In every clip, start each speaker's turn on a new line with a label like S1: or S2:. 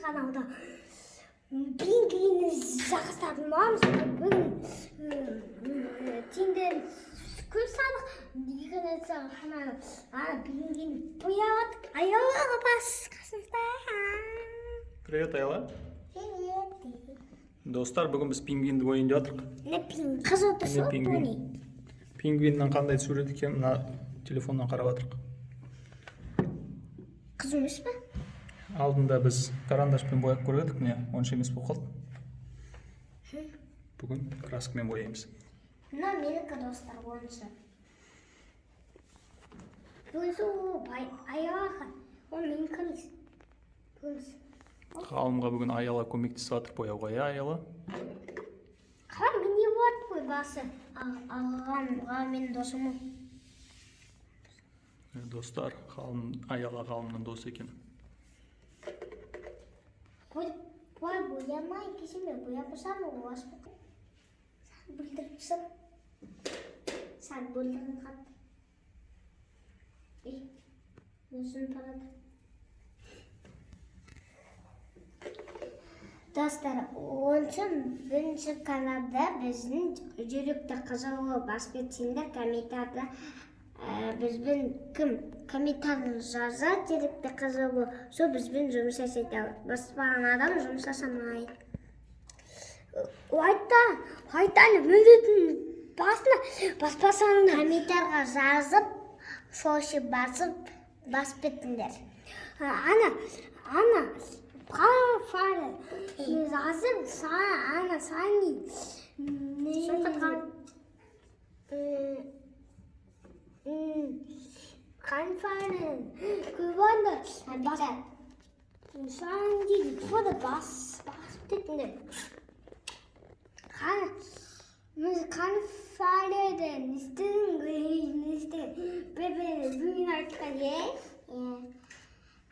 S1: каналда пингвинді жақсартып аламыз. Бүгін теңден көп салық. Екінші айтсақ, пингвин бояуды. Аялаға бас қасымызда.
S2: Привет, Аяла.
S1: Привет.
S2: Достар, бүгін біз пингвинді ойын жатырық.
S1: Не пингвин? Қызыл түсі тони.
S2: Пингвиннің қандай сурет екен, мына телефоннан қарап жатырық.
S1: Қызыл емес пе?
S2: Алдында біз карандашпен бояп көрдік, міне, онша емес болып қалды. Бүгін краскамен бояймыз.
S1: Мына менікі достар онша. Бүгін сол Аялаға, ол менікі емес.
S2: Ғалымға бүгін Аяла көмектесіп жатыр бояуға, Аяла?
S1: Қалай міне болады қой басы. Ағаға менің досым.
S2: Достар, Аяла Ғалымның досы екен.
S1: Бұлай боямай кешеме бояп тұрсам, ол ашып тұр. Сәл бүлдіріп тұрсам. Сәл бүлдіріп қатты. Өзін парады. Достар, онсын бірінші каналда біздің жүректі қызылы басып кетсеңдер комментарда бізбен кім комментарий жазады, жүректі қызылы, сол бізбен жұмыс жасайды. Баспаған адам жұмыс жасамайды. Айтаны міндетін басына баспасаң комментарға жазып, сошы басып кетіңдер. Ана Фары, жазып, ана сани. Шоқатқан. Қанфарын, көбанды, басып. Сани дейді, көді басып кетіңдер. Қанфарыды, нестің, бүгін айтқан,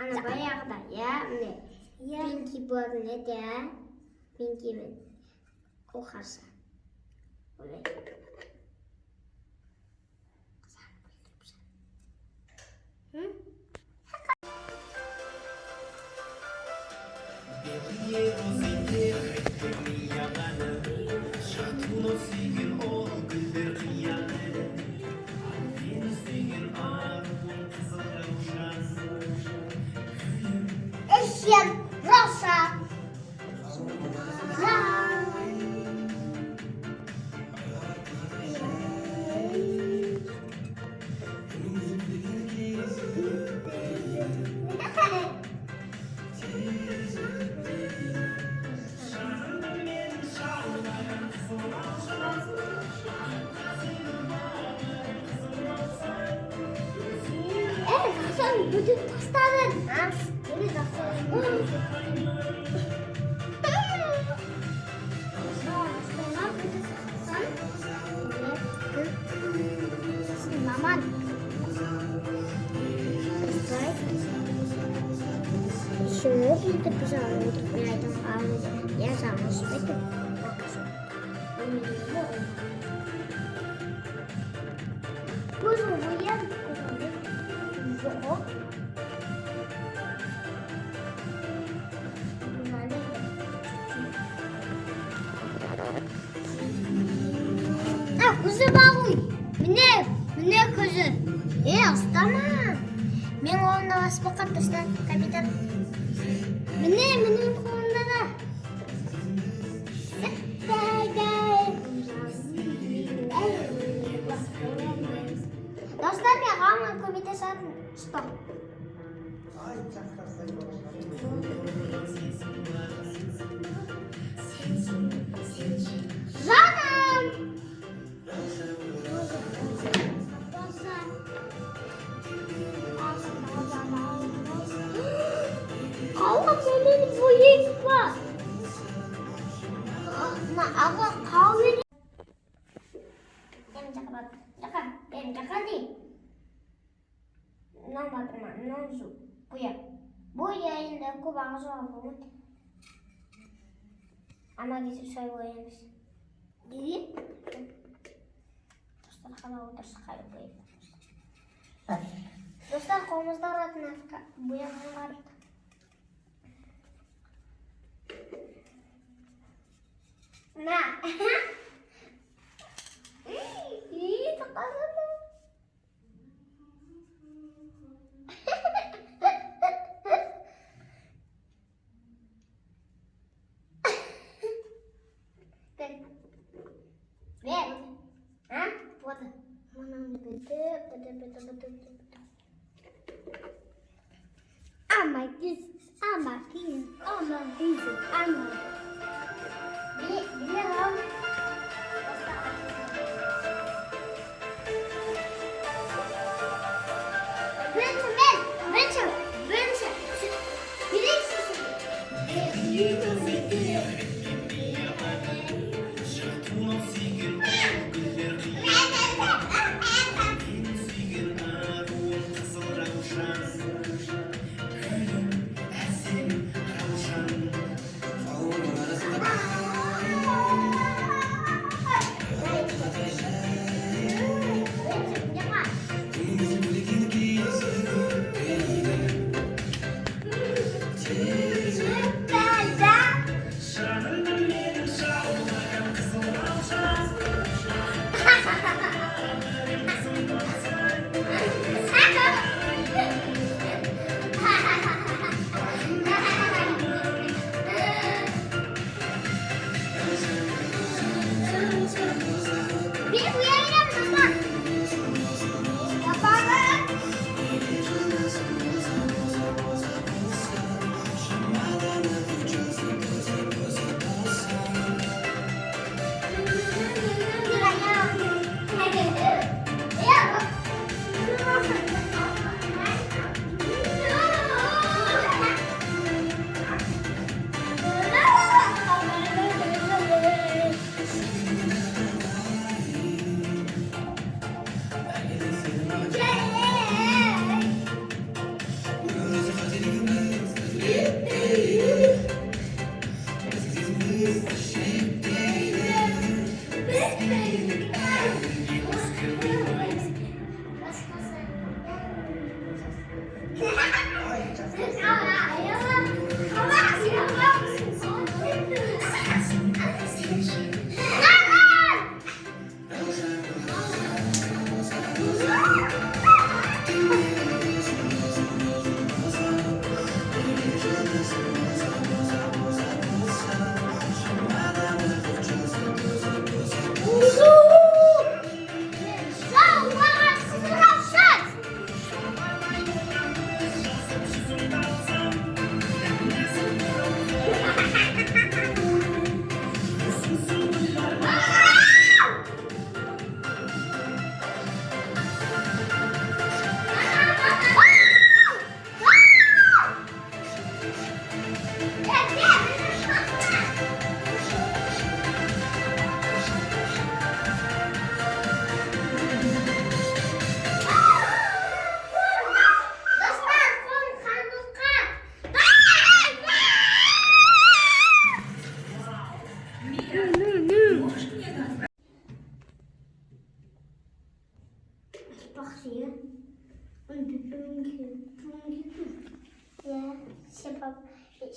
S1: ана баяғыда, міне. Пинки болатын еді, Пинки мен оқасы. Олай. Роса. Sen bütün taşların. Beni taşların. Maman. Şunu bir de biz alıyorduk. Bir aydan alıyorduk. Yazarmış. Peki. Kuzum bu yer. Yok. Көзі бағуй. Міне көзі. Астама. Мен қолымда басып баққан тұрсынан капитан. Менің қолымда да. Достар, мен ғалымға көмектесетін. Стоп. Жаным! Қалғым менің бойек бар. Аға қауын. Бәрін жақан дейін. Мынау батырма, мынау жу. Бояйында көп ағызуға болмайды. Ама кетіп сай бояймыз. Неге? Достар қала отырсы қай бояйды. Достар қолымызда ұратын бояғын барып. На. Тақалады.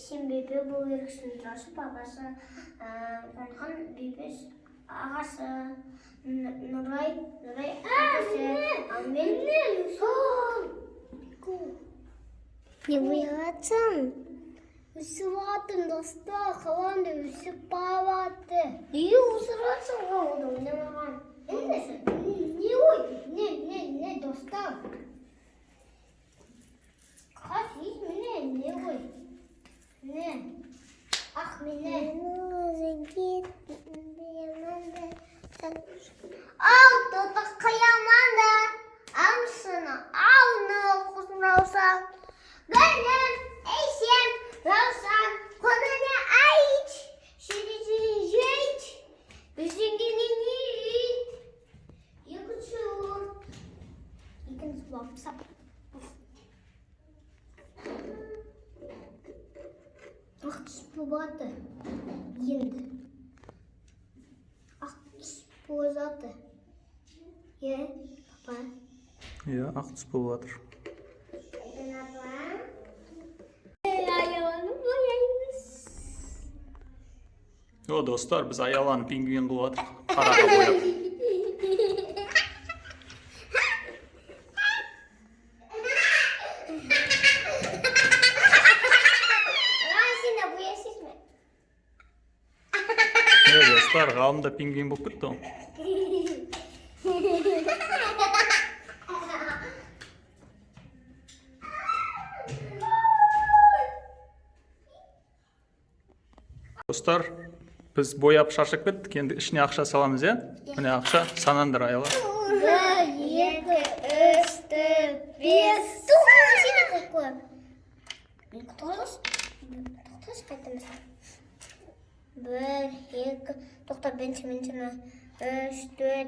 S1: Сен бебе болу керексің, Жасып ағасы, Қонған бебес ағасы, Нұрай әкесі, ал мен не боясың? Өсіп атын достар, қаланды өсіп бабаты. Неге осыратсың ғалды ойнамаған? Не ой? Не достар? Қасыз міне, не ой? Не? Ақ міне. Ау, тоты қияманды. Амсыны, ауны құзыраусаң. Гүлім, әйсем, раусаң. Қонаны айт, шерезі жейт. Біздіңгені нейт. Екінші ұр. Екінші лапсап. Ақ түс болады енді. Ақ түс болады. Папа?
S2: Ақ түс болып жатыр.
S1: Аяланы бояймыз.
S2: О, достар, біз Аяланы пингвин қылып жатырмық. Қараға бояп. Достар, Ғалым да пингвин болып кетті ғой. Достар, біз бояп шаршап кеттік, енді ішіне ақша саламыз, е? Міне ақша, санаңдар Аяла.
S1: 1, 2, 3, 4, 5. Машина қойып қойып. Тоқташ қайтамыз. 1, 2, тоқта бенші. 3, 4,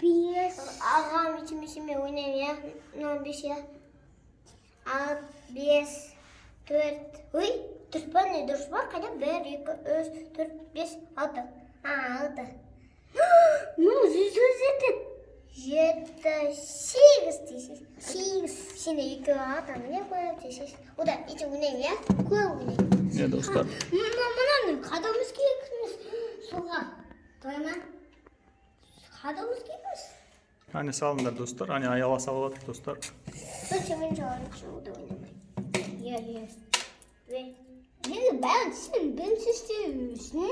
S1: 5. Ағам ичіме ойнайым, я? 5, я? 5, 4. Ой, дұрыс па, не дұрыс па? Қайда? 1, 2, 3, 4, 5, 6. 6. Ну, жүз етеді. 7, 8 дейсіз. 8. Сені 2 атаны не қойып дейсіз. Ода, ичі ойнайым, я? Көп ойнайым.
S2: Не, достар?
S1: Мұнаны қадамыз кейкіміз суға. Тойма? Қадамыз кейкіміз.
S2: Ане салыңдар, достар. Ане Аяла салып жатыр, достар.
S1: Мен жалыншы ода ойнамай. Е. Енді бәрін сен бірінші істеймісің?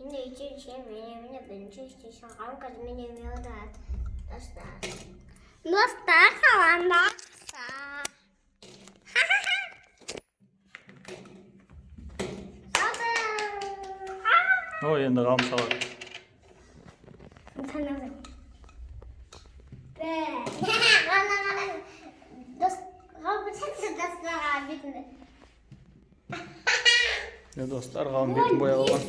S1: Енді ичі мені бірінші істейсің. Ғалым қазір мені мелдат. Достар. Достар қаланда.
S2: О, енді Ғалым салады. Достар, Ғалым бетін бояп алған.